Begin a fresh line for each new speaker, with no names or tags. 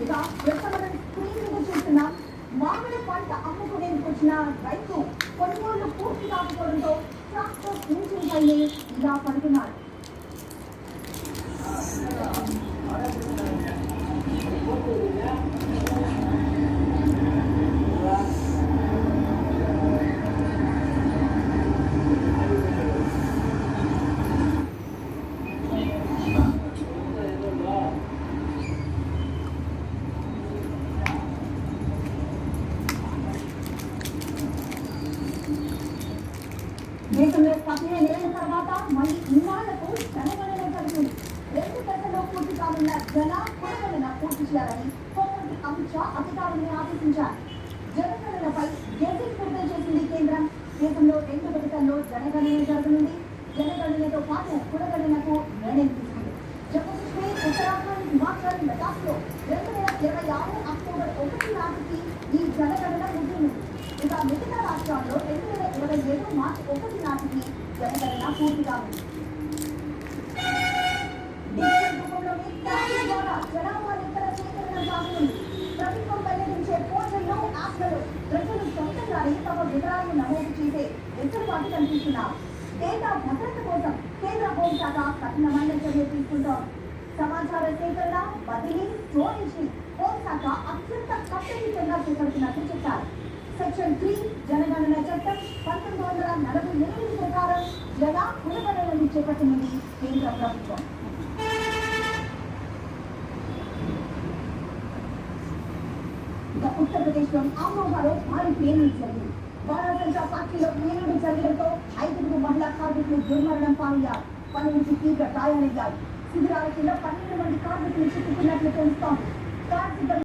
ఇక ప్రస్తుతం స్క్రీన్ మీద చూస్తున్న మామిడి పంట అమ్ముకునేందుకు వచ్చిన రైతు కొనుగోళ్లు పూర్తి కాకపోవడంతో ట్రాక్టర్ ఇంజిన్ పైనే ఇలా పడుతున్నారు. దేశంలో 15 ఏళ్ల తర్వాత మళ్ళీ ఇన్నాళ్లకు జనగణన జరుగుతుంది. 2 గంటల్లో పూర్తి కానున్న జనగణన పూర్తి చేయాలని హోంమంత్రి అమిత్ షా అధికారులను ఆదేశించారు. జనగణనపై గెజిట్ విడుదల చేసింది కేంద్రం. దేశంలో 2 విడతల్లో జనగణన జరగనుంది. జనగణనతో పాటు కులగణనకు నిర్ణయం తీసుకుంది. జమ్మూ కాశ్మీర్, ఉత్తరాఖండ్, హిమాచల్, లదాఖ్లో 2026 అక్టోబర్ 1 నాటికి ఈ జనగణన ముగియనుంది. ఇక మిగతా రాష్ట్రాల్లో 2027 మార్చి 1 నాటికి జనగణన పూర్తి కానుంది. డిజిటల్ రూపంలోని ట్యాగింగ్ ద్వారా జనాభా లెక్కల సేకరణ సాగుతుంది. ప్రభుత్వం వెల్లడించే పోర్టల్లో, యాప్లలో ప్రజలు సొంతంగానే తమ వివరాలను నమోదు చేసే వెసులుబాటు కల్పిస్తున్నారు. డేటా భద్రత కోసం కేంద్ర హోంశాఖ కఠినమైన చర్యలు తీసుకుంటోంది. సమాచార సేకరణ, బదిలీ, స్టోరేజ్ ని హోంశాఖ అత్యంత కట్టుదిట్టంగా చేపడుతున్నట్టు చెప్పారు. సెక్షన్ 3 జనగణన చట్టం 1948 ప్రకారం కులగణనను చేపట్టినది కేంద్ర ప్రభుత్వం. ఇక ఉత్తరప్రదేశ్లోని అమ్రోహాలో భారీ పేలుడు జరిగింది. బాణాసంచా ఫ్యాక్టరీలో పేలుడు జరగడంతో 5 మహిళా కార్మికులు దుర్మరణం పాలయ్యారు. 12 తీవ్ర గాయాలయ్యాయి. శిబిరాల కింద 12 మంది కార్మికులు చిక్కుకున్నట్లు తెలుస్తోంది.